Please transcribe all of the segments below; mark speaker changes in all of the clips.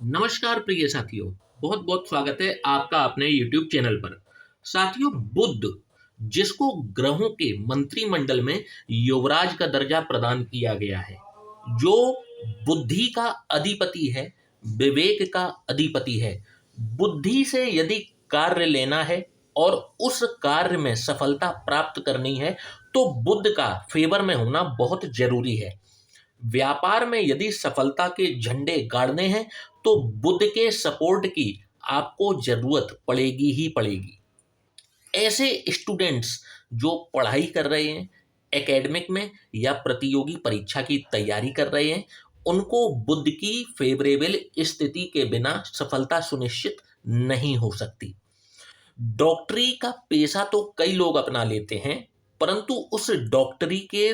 Speaker 1: नमस्कार प्रिय साथियों। बहुत बहुत स्वागत है आपका अपने YouTube चैनल पर। साथियों, बुध जिसको ग्रहों के मंत्रिमंडल में युवराज का दर्जा प्रदान किया गया है, जो बुद्धि का अधिपति है, विवेक का अधिपति है। बुद्धि से यदि कार्य लेना है और उस कार्य में सफलता प्राप्त करनी है तो बुध का फेवर में होना बहुत जरूरी है। व्यापार में यदि सफलता के झंडे गाड़ने हैं तो बुध के सपोर्ट की आपको जरूरत पड़ेगी ही पड़ेगी। ऐसे स्टूडेंट्स जो पढ़ाई कर रहे हैं एकेडमिक में या प्रतियोगी परीक्षा की तैयारी कर रहे हैं, उनको बुध की फेवरेबल स्थिति के बिना सफलता सुनिश्चित नहीं हो सकती। डॉक्टरी का पेशा तो कई लोग अपना लेते हैं, परंतु उस डॉक्टरी के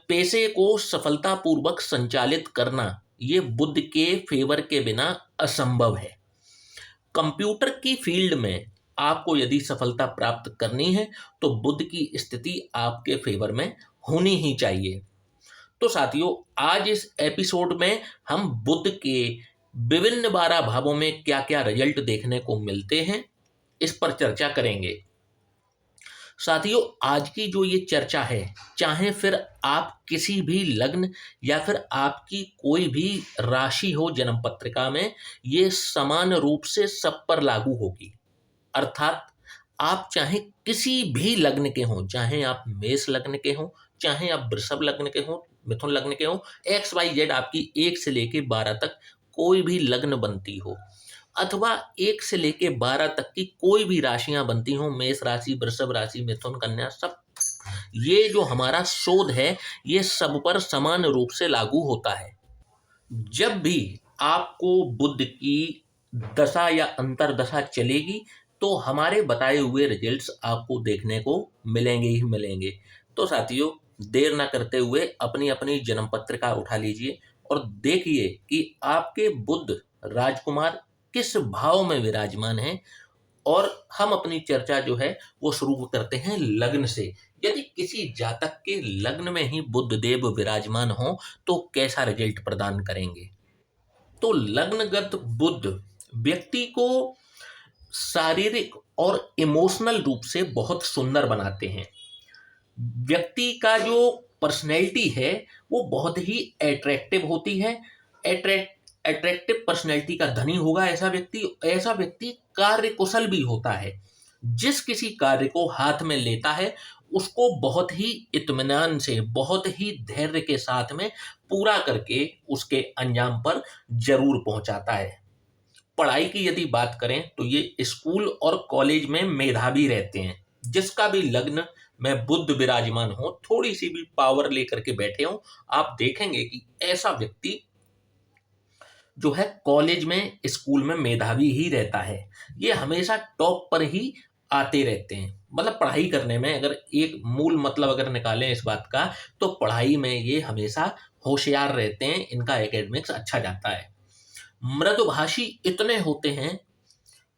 Speaker 1: पेशे को सफलतापूर्वक संचालित करना ये बुध के फेवर के बिना असंभव है। कंप्यूटर की फील्ड में आपको यदि सफलता प्राप्त करनी है तो बुध की स्थिति आपके फेवर में होनी ही चाहिए। तो साथियों, आज इस एपिसोड में हम बुध के विभिन्न 12 भावों में क्या क्या रिजल्ट देखने को मिलते हैं, इस पर चर्चा करेंगे। साथियों, आज की जो ये चर्चा है, चाहे फिर आप किसी भी लग्न या फिर आपकी कोई भी राशि हो जन्म पत्रिका में, ये समान रूप से सब पर लागू होगी। अर्थात आप चाहे किसी भी लग्न के हों, चाहे आप मेष लग्न के हों, चाहे आप वृषभ लग्न के हों, मिथुन लग्न के हों, एक्स वाई जेड आपकी 1 से लेके 12 तक कोई भी लग्न बनती हो, अथवा 1 से लेके 12 तक की कोई भी राशियां बनती हों, मेष राशि, वृषभ राशि, मिथुन, कन्या, सब ये जो हमारा शोध है ये सब पर समान रूप से लागू होता है। जब भी आपको बुध की दशा या अंतरदशा चलेगी तो हमारे बताए हुए रिजल्ट्स आपको देखने को मिलेंगे ही मिलेंगे। तो साथियों, देर ना करते हुए अपनी अपनी जन्म पत्रिका उठा लीजिए और देखिए कि आपके बुध राजकुमार किस भाव में विराजमान है। और हम अपनी चर्चा जो है वो शुरू करते हैं लग्न से। यदि किसी जातक के लग्न में ही बुध देव विराजमान हो तो कैसा रिजल्ट प्रदान करेंगे। तो लग्नगत बुध व्यक्ति को शारीरिक और इमोशनल रूप से बहुत सुंदर बनाते हैं। व्यक्ति का जो पर्सनैलिटी है वो बहुत ही एट्रैक्टिव होती है। एट्रैक्टिव पर्सनैलिटी का धनी होगा ऐसा व्यक्ति कार्य कुशल भी होता है। जिस किसी कार्य को हाथ में लेता है उसको बहुत ही इत्मीनान से, बहुत ही धैर्य के साथ में पूरा करके उसके अंजाम पर जरूर पहुंचाता है। पढ़ाई की यदि बात करें तो ये स्कूल और कॉलेज में मेधावी रहते हैं। जिसका भी लग्न में बुध विराजमान हो, थोड़ी सी भी पावर लेकर के बैठे हो, आप देखेंगे कि ऐसा व्यक्ति जो है कॉलेज में, स्कूल में मेधावी ही रहता है। ये हमेशा टॉप पर ही आते रहते हैं। मतलब पढ़ाई करने में अगर एक मूल मतलब अगर निकालें इस बात का, तो पढ़ाई में ये हमेशा होशियार रहते हैं, इनका एकेडमिक्स अच्छा जाता है। मृदुभाषी इतने होते हैं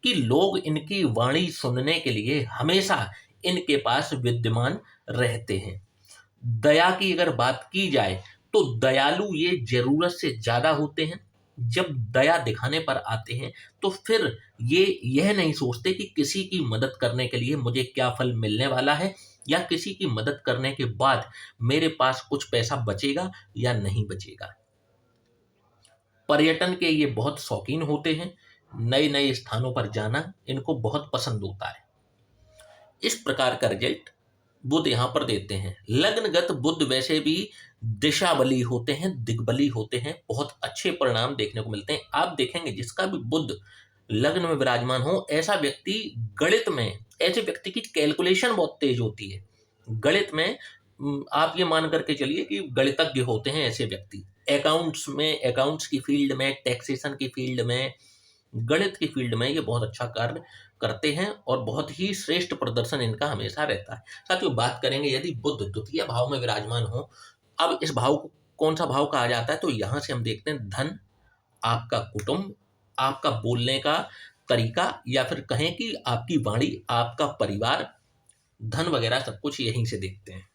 Speaker 1: कि लोग इनकी वाणी सुनने के लिए हमेशा इनके पास विद्यमान रहते हैं। दया की अगर बात की जाए तो दयालु ये जरूरत से ज्यादा होते हैं। जब दया दिखाने पर आते हैं तो फिर ये यह नहीं सोचते कि किसी की मदद करने के लिए मुझे क्या फल मिलने वाला है, या किसी की मदद करने के बाद मेरे पास कुछ पैसा बचेगा या नहीं बचेगा। पर्यटन के ये बहुत शौकीन होते हैं। नए नए स्थानों पर जाना इनको बहुत पसंद होता है। इस प्रकार का रिजल्ट बुध यहाँ पर देते हैं। लग्नगत बुध वैसे भी दिशा बली होते हैं, दिग्बली होते हैं, बहुत अच्छे परिणाम देखने को मिलते हैं। आप देखेंगे जिसका भी बुध लग्न में विराजमान हो, ऐसा व्यक्ति गणित में, ऐसे व्यक्ति की कैलकुलेशन बहुत तेज होती है। गणित में आप ये मान करके चलिए कि गणितज्ञ होते हैं ऐसे व्यक्ति। अकाउंट्स में, अकाउंट्स की फील्ड में, टैक्सेशन की फील्ड में, गणित की फील्ड में ये बहुत अच्छा कार्य करते हैं और बहुत ही श्रेष्ठ प्रदर्शन इनका हमेशा रहता है। साथियों, बात करेंगे यदि बुध द्वितीय भाव में विराजमान हो। अब इस भाव को कौन सा भाव कहा जाता है, तो यहां से हम देखते हैं धन, आपका कुटुंब, आपका बोलने का तरीका, या फिर कहें कि आपकी वाणी, आपका परिवार, धन वगैरह सब कुछ यहीं से देखते हैं।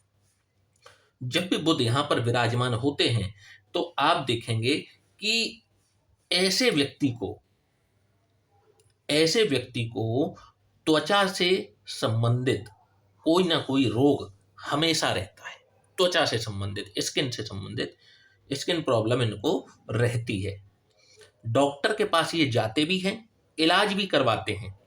Speaker 1: जब भी बुध यहाँ पर विराजमान होते हैं तो आप देखेंगे कि ऐसे व्यक्ति को ऐसे व्यक्ति को त्वचा से संबंधित कोई ना कोई रोग हमेशा रहता है। त्वचा से संबंधित, स्किन से संबंधित स्किन प्रॉब्लम इनको रहती है। डॉक्टर के पास ये जाते भी हैं, इलाज भी करवाते हैं।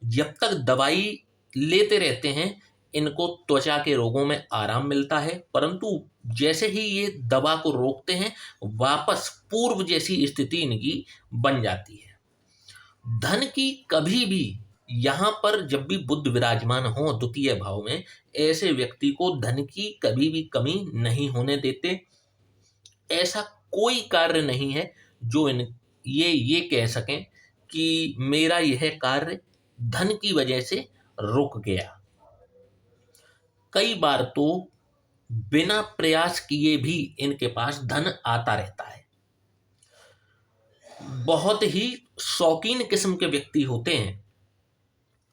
Speaker 1: जब तक दवाई लेते रहते हैं इनको त्वचा के रोगों में आराम मिलता है, परंतु जैसे ही ये दवा को रोकते हैं वापस पूर्व जैसी स्थिति इनकी बन जाती है। धन की कभी भी, यहाँ पर जब भी बुध विराजमान हो द्वितीय भाव में, ऐसे व्यक्ति को धन की कभी भी कमी नहीं होने देते। ऐसा कोई कार्य नहीं है जो ये कह सकें कि मेरा यह कार्य धन की वजह से रुक गया। कई बार तो बिना प्रयास किए भी इनके पास धन आता रहता है। बहुत ही शौकीन किस्म के व्यक्ति होते हैं।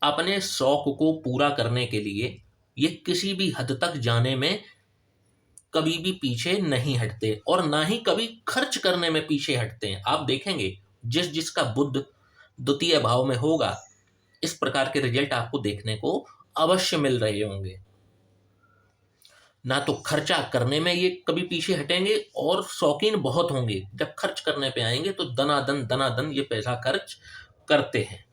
Speaker 1: अपने शौक को पूरा करने के लिए ये किसी भी हद तक जाने में कभी भी पीछे नहीं हटते और ना ही कभी खर्च करने में पीछे हटते हैं। आप देखेंगे जिस जिसका बुध द्वितीय भाव में होगा इस प्रकार के रिजल्ट आपको देखने को अवश्य मिल रहे होंगे। ना तो खर्चा करने में ये कभी पीछे हटेंगे और शौकीन बहुत होंगे। जब खर्च करने पे आएंगे तो दनादन ये पैसा खर्च करते हैं।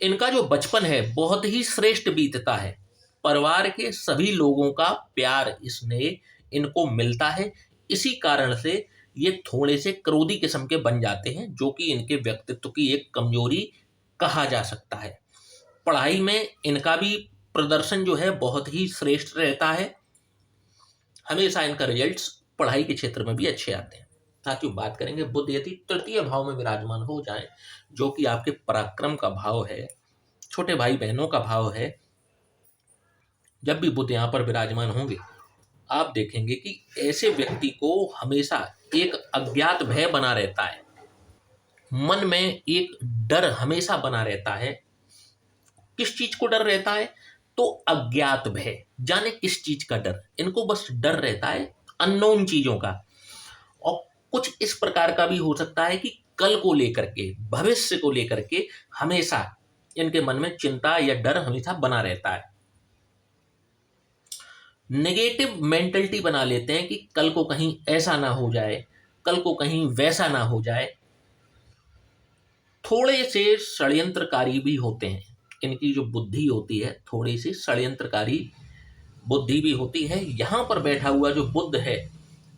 Speaker 1: इनका जो बचपन है बहुत ही श्रेष्ठ बीतता है। परिवार के सभी लोगों का प्यार स्नेह इनको मिलता है। इसी कारण से ये थोड़े से क्रोधी किस्म के बन जाते हैं, जो कि इनके व्यक्तित्व की एक कमजोरी कहा जा सकता है। पढ़ाई में इनका भी प्रदर्शन जो है बहुत ही श्रेष्ठ रहता है। हमेशा इनका रिजल्ट्स पढ़ाई के क्षेत्र में भी अच्छे आते हैं। साथियों, बात करेंगे बुध यदि तृतीय भाव में विराजमान हो जाए, जो कि आपके पराक्रम का भाव है, छोटे भाई बहनों का भाव है। जब भी बुध यहाँ पर विराजमान होंगे आप देखेंगे कि ऐसे व्यक्ति को हमेशा एक अज्ञात भय बना रहता है। मन में एक डर हमेशा बना रहता है। किस चीज को डर रहता है? तो अज्ञात भय, जाने किस चीज का डर। इनको बस डर रहता है अननोन चीजों का। और कुछ इस प्रकार का भी हो सकता है कि कल को लेकर के, भविष्य को लेकर के हमेशा इनके मन में चिंता या डर हमेशा बना रहता है। नेगेटिव मेंटलिटी बना लेते हैं कि कल को कहीं ऐसा ना हो जाए, कल को कहीं वैसा ना हो जाए। थोड़े से षड्यंत्रकारी भी होते हैं। इनकी जो बुद्धि होती है थोड़ी सी षड्यंत्रकारी बुद्धि भी होती है। यहाँ पर बैठा हुआ जो बुध है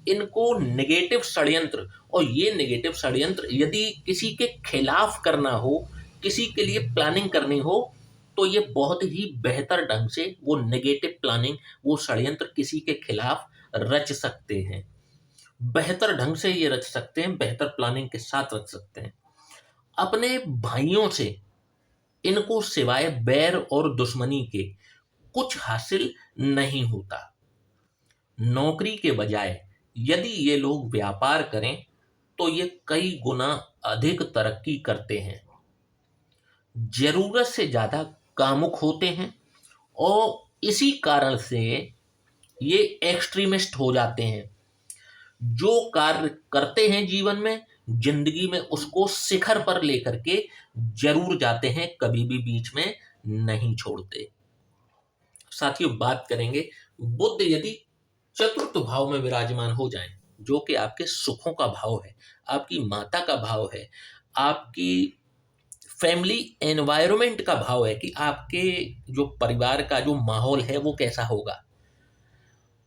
Speaker 1: इनको नेगेटिव षड्यंत्र, और ये नेगेटिव षड्यंत्र यदि किसी के खिलाफ करना हो, किसी के लिए प्लानिंग करनी हो, तो ये बहुत ही बेहतर ढंग से वो नेगेटिव प्लानिंग, वो षड्यंत्र किसी के खिलाफ रच सकते हैं। बेहतर ढंग से ये रच सकते हैं, बेहतर प्लानिंग के साथ रच सकते हैं। अपने भाइयों से इनको सिवाय बैर और दुश्मनी के कुछ हासिल नहीं होता। नौकरी के बजाय यदि ये लोग व्यापार करें तो ये कई गुना अधिक तरक्की करते हैं। जरूरत से ज्यादा कामुक होते हैं और इसी कारण से ये एक्सट्रीमिस्ट हो जाते हैं। जो कार्य करते हैं जीवन में, जिंदगी में, उसको शिखर पर लेकर के जरूर जाते हैं, कभी भी बीच में नहीं छोड़ते। साथियों, बात करेंगे बुध यदि चतुर्थ भाव में विराजमान हो जाए, जो कि आपके सुखों का भाव है, आपकी माता का भाव है, आपकी फैमिली एनवायरनमेंट का भाव है कि आपके जो परिवार का जो माहौल है वो कैसा होगा।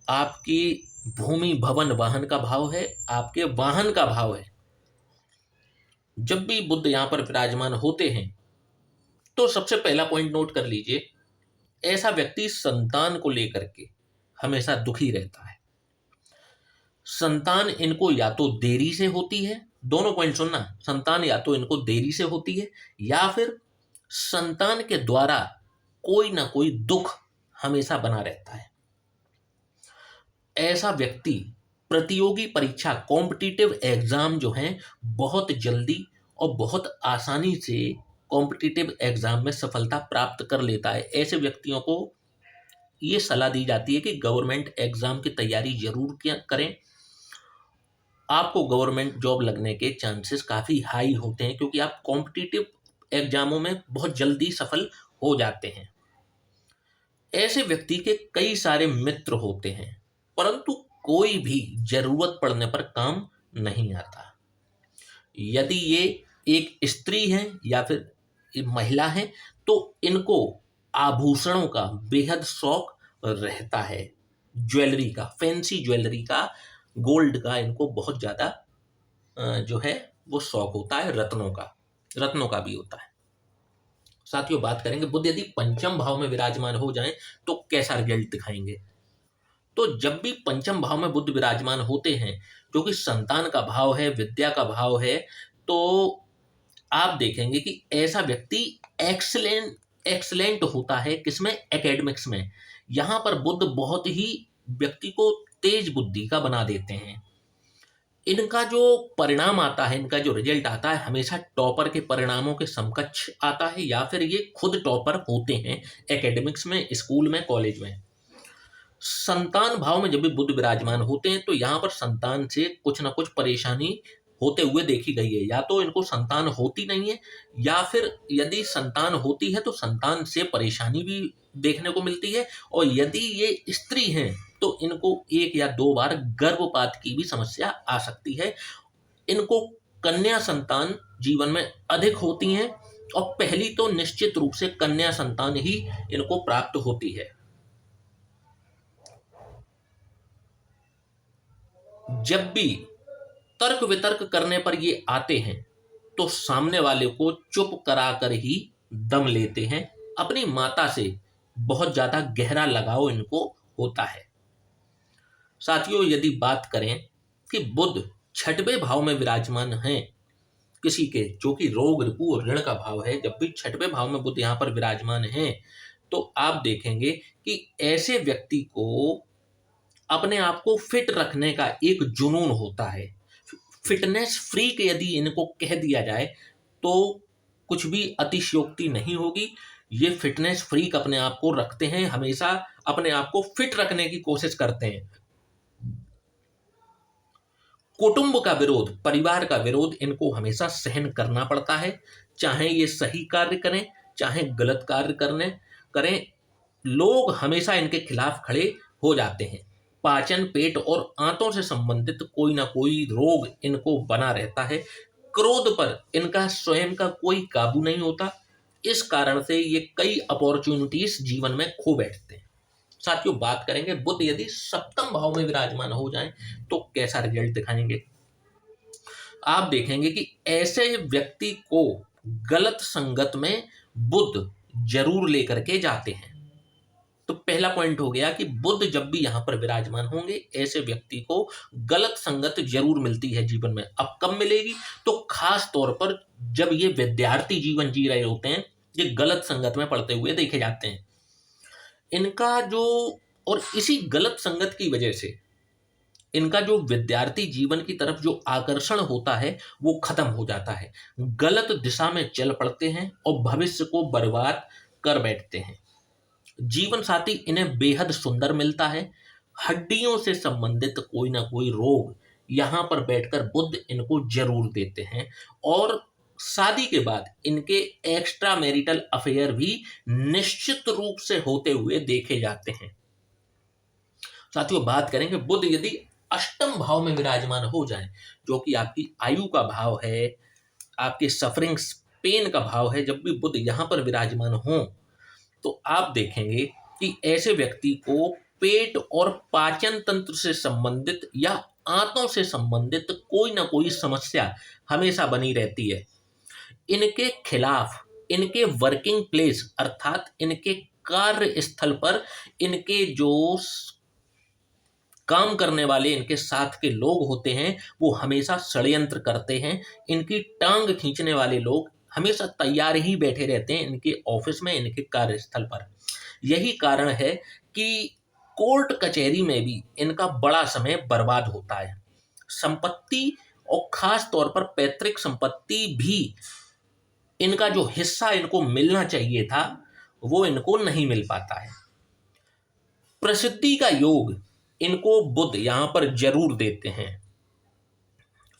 Speaker 1: आपकी भूमि भवन वाहन का भाव है, आपके वाहन का भाव है। जब भी बुध यहाँ पर विराजमान होते हैं तो सबसे पहला पॉइंट नोट कर लीजिए, ऐसा व्यक्ति संतान को लेकर के हमेशा दुखी रहता है। संतान इनको या तो देरी से होती है, दोनों पॉइंट सुनना, संतान या तो इनको देरी से होती है या फिर संतान के द्वारा कोई ना कोई दुख हमेशा बना रहता है। ऐसा व्यक्ति प्रतियोगी परीक्षा, कॉम्पिटिटिव एग्जाम जो हैं बहुत जल्दी और बहुत आसानी से कॉम्पिटिटिव एग्जाम में सफलता प्राप्त कर लेता है। ऐसे व्यक्तियों को ये सलाह दी जाती है कि गवर्नमेंट एग्जाम की तैयारी जरूर करें आपको गवर्नमेंट जॉब लगने के चांसेस काफ़ी हाई होते हैं, क्योंकि आप कॉम्पिटिटिव एग्जामों में बहुत जल्दी सफल हो जाते हैं। ऐसे व्यक्ति के कई सारे मित्र होते हैं, परंतु कोई भी जरूरत पड़ने पर काम नहीं आता। यदि ये एक स्त्री है या फिर महिला है, तो इनको आभूषणों का बेहद शौक रहता है। ज्वेलरी का, फैंसी ज्वेलरी का, गोल्ड का इनको बहुत ज़्यादा जो है वो शौक होता है। रत्नों का भी होता है। साथियों, बात करेंगे बुध यदि पंचम भाव में विराजमान हो जाएं तो कैसा रिजल्ट दिखाएंगे। तो जब भी पंचम भाव में बुध विराजमान होते हैं, जो कि संतान का भाव है, विद्या का भाव है, तो आप देखेंगे कि ऐसा व्यक्ति एक्सलेंट होता है। किसमें? एकेडमिक्स में। यहाँ पर बुध बहुत ही व्यक्ति को तेज बुद्धि का बना देते हैं। इनका जो परिणाम आता है, इनका जो रिजल्ट आता है, हमेशा टॉपर के परिणामों के समकक्ष आता है, या फिर ये खुद टॉपर होते हैं एकेडमिक्स में, स्कूल में, कॉलेज में। संतान भाव में जब भी बुध विराजमान होते हैं, तो यहाँ पर संतान से कुछ ना कुछ परेशानी होते हुए देखी गई है। या तो इनको संतान होती नहीं है, या फिर यदि संतान होती है तो संतान से परेशानी भी देखने को मिलती है। और यदि ये स्त्री हैं तो इनको 1 या 2 बार गर्भपात की भी समस्या आ सकती है। इनको कन्या संतान जीवन में अधिक होती हैं, और पहली तो निश्चित रूप से कन्या संतान ही इनको प्राप्त होती है। जब भी तर्क वितर्क करने पर ये आते हैं, तो सामने वाले को चुप करा कर ही दम लेते हैं। अपनी माता से बहुत ज्यादा गहरा लगाव इनको होता है। साथियों, यदि बात करें कि बुध छठवें भाव में विराजमान हैं किसी के, जो कि रोग, रिपु और ऋण का भाव है, जब भी छठवें भाव में बुध यहाँ पर विराजमान हैं, तो आप देखेंगे कि ऐसे व्यक्ति को अपने आप को फिट रखने का एक जुनून होता है। फिटनेस फ्रीक यदि इनको कह दिया जाए तो कुछ भी अतिशयोक्ति नहीं होगी। ये फिटनेस फ्रीक अपने आप को रखते हैं, हमेशा अपने आप को फिट रखने की कोशिश करते हैं। कुटुंब का विरोध, परिवार का विरोध इनको हमेशा सहन करना पड़ता है। चाहे ये सही कार्य करें, चाहे गलत कार्य करें, लोग हमेशा इनके खिलाफ खड़े हो जाते हैं। पाचन, पेट और आंतों से संबंधित कोई ना कोई रोग इनको बना रहता है। क्रोध पर इनका स्वयं का कोई काबू नहीं होता। इस कारण से ये कई अपॉर्चुनिटीज जीवन में खो बैठते हैं। साथियों, बात करेंगे बुध यदि सप्तम भाव में विराजमान हो जाएं तो कैसा रिजल्ट दिखाएंगे। आप देखेंगे कि ऐसे व्यक्ति को गलत संगत में बुध जरूर लेकर के जाते हैं। तो पहला पॉइंट हो गया कि बुध जब भी यहां पर विराजमान होंगे, ऐसे व्यक्ति को गलत संगत जरूर मिलती है जीवन में। अब कब मिलेगी? तो खास तौर पर जब ये विद्यार्थी जीवन जी रहे होते हैं, ये गलत संगत में पड़ते हुए देखे जाते हैं। इनका जो, और इसी गलत संगत की वजह से इनका जो विद्यार्थी जीवन की तरफ जो आकर्षण होता है वो खत्म हो जाता है। गलत दिशा में चल पड़ते हैं और भविष्य को बर्बाद कर बैठते हैं। जीवन साथी इन्हें बेहद सुंदर मिलता है। हड्डियों से संबंधित कोई ना कोई रोग यहाँ पर बैठकर बुध इनको जरूर देते हैं। और शादी के बाद इनके एक्स्ट्रा मैरिटल अफेयर भी निश्चित रूप से होते हुए देखे जाते हैं। साथियों, बात करेंगे बुध यदि अष्टम भाव में विराजमान हो जाए, जो कि आपकी आयु का भाव है, आपके सफरिंग्स, पेन का भाव है, जब भी बुध यहाँ पर विराजमान हो, तो आप देखेंगे कि ऐसे व्यक्ति को पेट और पाचन तंत्र से संबंधित या आंतों से संबंधित कोई ना कोई समस्या हमेशा बनी रहती है। इनके खिलाफ इनके वर्किंग प्लेस अर्थात इनके कार्य स्थल पर इनके जो काम करने वाले इनके साथ के लोग होते हैं, वो हमेशा षड्यंत्र करते हैं। इनकी टांग खींचने वाले लोग हमेशा तैयार ही बैठे रहते हैं इनके ऑफिस में, इनके कार्यस्थल पर। यही कारण है कि कोर्ट कचहरी में भी इनका बड़ा समय बर्बाद होता है। संपत्ति और खास तौर पर पैतृक संपत्ति भी, इनका जो हिस्सा इनको मिलना चाहिए था वो इनको नहीं मिल पाता है। प्रसिद्धि का योग इनको बुध यहाँ पर जरूर देते हैं।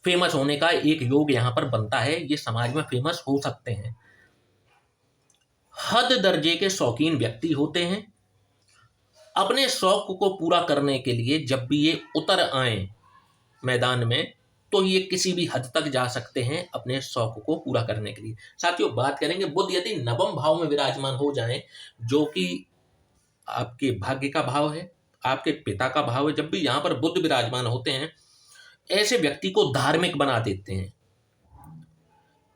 Speaker 1: फेमस होने का एक योग यहाँ पर बनता है, ये समाज में फेमस हो सकते हैं। हद दर्जे के शौकीन व्यक्ति होते हैं। अपने शौक को पूरा करने के लिए जब भी ये उतर आए मैदान में, तो ये किसी भी हद तक जा सकते हैं अपने शौक को पूरा करने के लिए। साथियों, बात करेंगे बुध यदि नवम भाव में विराजमान हो जाएं, जो कि आपके भाग्य का भाव है, आपके पिता का भाव है, जब भी यहाँ पर बुध विराजमान होते हैं, ऐसे व्यक्ति को धार्मिक बना देते हैं।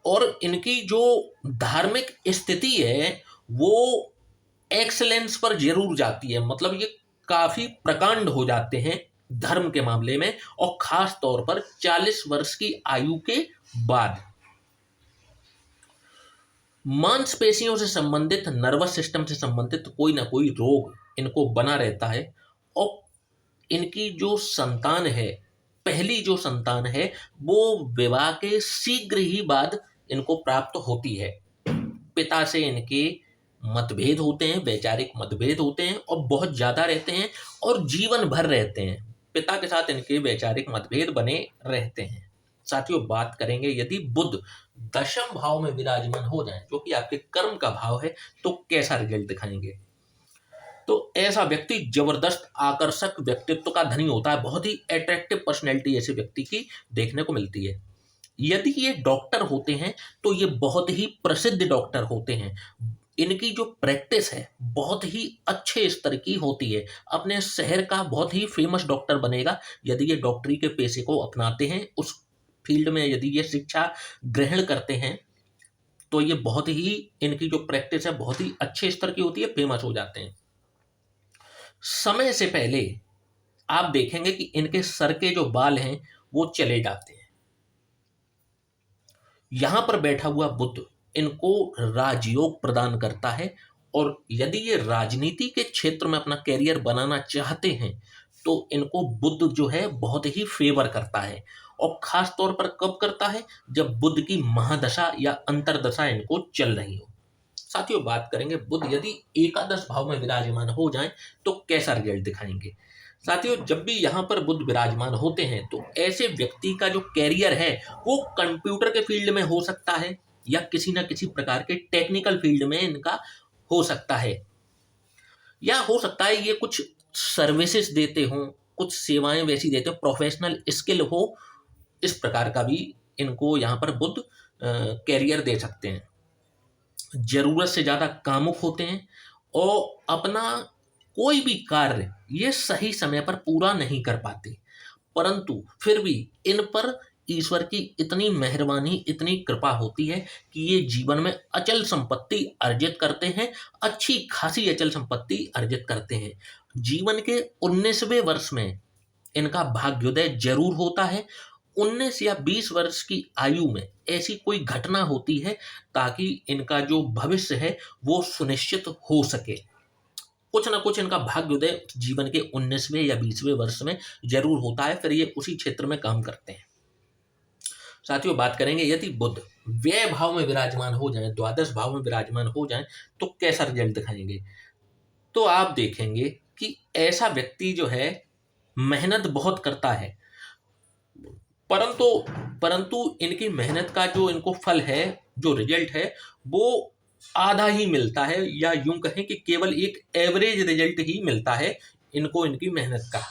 Speaker 1: और इनकी जो धार्मिक स्थिति है वो एक्सलेंस पर जरूर जाती है, मतलब ये काफी प्रकांड हो जाते हैं धर्म के मामले में, और खास तौर पर 40 वर्ष की आयु के बाद। मांसपेशियों से संबंधित, नर्वस सिस्टम से संबंधित कोई ना कोई रोग इनको बना रहता है। और इनकी जो संतान है, पहली जो संतान है, वो विवाह के शीघ्र ही बाद इनको प्राप्त होती है। पिता से इनके मतभेद होते हैं, वैचारिक मतभेद होते हैं और बहुत ज्यादा रहते हैं और जीवन भर रहते हैं। पिता के साथ इनके वैचारिक मतभेद बने रहते हैं। साथियों, बात करेंगे यदि बुध दशम भाव में विराजमान हो जाए, जो कि आपके कर्म का भाव है, तो कैसा रिजल्ट दिखाएंगे। तो ऐसा व्यक्ति जबरदस्त आकर्षक व्यक्तित्व का धनी होता है, बहुत ही अट्रैक्टिव पर्सनैलिटी ऐसे व्यक्ति की देखने को मिलती है। यदि ये डॉक्टर होते हैं तो ये बहुत ही प्रसिद्ध डॉक्टर होते हैं। इनकी जो प्रैक्टिस है बहुत ही अच्छे स्तर की होती है, अपने शहर का बहुत ही फेमस डॉक्टर बनेगा यदि ये डॉक्टरी के पेशे को अपनाते हैं। उस फील्ड में यदि ये शिक्षा ग्रहण करते हैं तो ये बहुत ही, इनकी जो प्रैक्टिस है बहुत ही अच्छे स्तर की होती है, फेमस हो जाते हैं। समय से पहले आप देखेंगे कि इनके सर के जो बाल हैं वो चले जाते हैं। यहां पर बैठा हुआ बुध इनको राजयोग प्रदान करता है, और यदि ये राजनीति के क्षेत्र में अपना कैरियर बनाना चाहते हैं तो इनको बुध जो है बहुत ही फेवर करता है। और खास तौर पर कब करता है, जब बुध की महादशा या अंतरदशा इनको चल रही हो। साथियों, बात करेंगे बुध यदि एकादश भाव में विराजमान हो जाएं तो कैसा रिजल्ट दिखाएंगे। साथियों, जब भी यहाँ पर बुध विराजमान होते हैं तो ऐसे व्यक्ति का जो कैरियर है वो कंप्यूटर के फील्ड में हो सकता है या किसी न किसी प्रकार के टेक्निकल फील्ड में इनका हो सकता है, या हो सकता है ये कुछ सर्विसेज देते हों, कुछ सेवाएं वैसी देते हो, प्रोफेशनल स्किल हो, इस प्रकार का भी इनको यहाँ पर बुध कैरियर दे सकते हैं। जरूरत से ज्यादा कामुक होते हैं और अपना कोई भी कार्य ये सही समय पर पूरा नहीं कर पाते, परंतु फिर भी इन पर ईश्वर की इतनी मेहरबानी, इतनी कृपा होती है कि ये जीवन में अचल संपत्ति अर्जित करते हैं, अच्छी खासी अचल संपत्ति अर्जित करते हैं। जीवन के 19वें वर्ष में इनका भाग्योदय जरूर होता है। 19 या 20 वर्ष की आयु में ऐसी कोई घटना होती है ताकि इनका जो भविष्य है वो सुनिश्चित हो सके। कुछ ना कुछ इनका भाग्योदय जीवन के 19वें या 20वें वर्ष में जरूर होता है, फिर ये उसी क्षेत्र में काम करते हैं। साथियों, बात करेंगे यदि बुध व्यय भाव में विराजमान हो जाए, द्वादश भाव में विराजमान हो जाए तो कैसा रिजल्ट दिखाएंगे। तो आप देखेंगे कि ऐसा व्यक्ति जो है मेहनत बहुत करता है, परंतु परंतु इनकी मेहनत का जो इनको फल है, जो रिजल्ट है, वो आधा ही मिलता है, या यूं कहें कि केवल एक एवरेज रिजल्ट ही मिलता है इनको इनकी मेहनत का।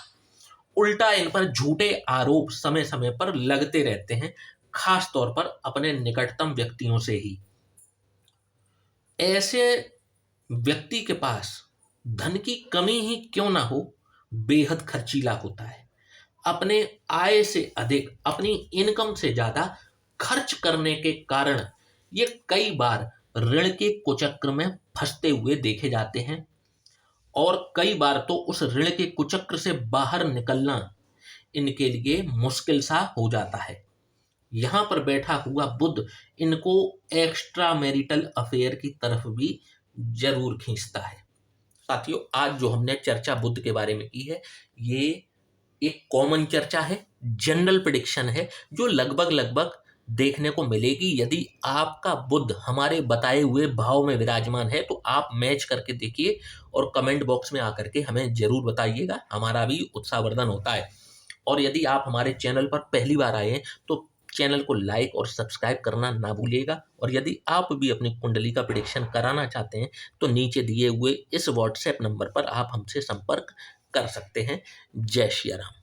Speaker 1: उल्टा इन पर झूठे आरोप समय समय पर लगते रहते हैं, खास तौर पर अपने निकटतम व्यक्तियों से ही। ऐसे व्यक्ति के पास धन की कमी ही क्यों ना हो, बेहद खर्चीला होता है। अपने आय से अधिक, अपनी इनकम से ज्यादा खर्च करने के कारण ये कई बार ऋण के कुचक्र में फंसते हुए देखे जाते हैं, और कई बार तो उस ऋण के कुचक्र से बाहर निकलना इनके लिए मुश्किल सा हो जाता है। यहाँ पर बैठा हुआ बुध इनको एक्स्ट्रा मैरिटल अफेयर की तरफ भी जरूर खींचता है। साथियों, आज जो हमने चर्चा बुध के बारे में की है, ये एक कॉमन चर्चा है, जनरल प्रेडिक्शन है, जो लगभग देखने को मिलेगी। यदि आपका बुध हमारे बताए हुए भाव में विराजमान है तो आप मैच करके देखिए और कमेंट बॉक्स में आकर के हमें जरूर बताइएगा, हमारा भी उत्साहवर्धन होता है। और यदि आप हमारे चैनल पर पहली बार आए हैं तो चैनल को लाइक और सब्सक्राइब करना ना भूलिएगा। और यदि आप भी अपनी कुंडली का प्रेडिक्शन कराना चाहते हैं तो नीचे दिए हुए इस व्हाट्सएप नंबर पर आप हमसे संपर्क कर सकते हैं। जय श्री राम।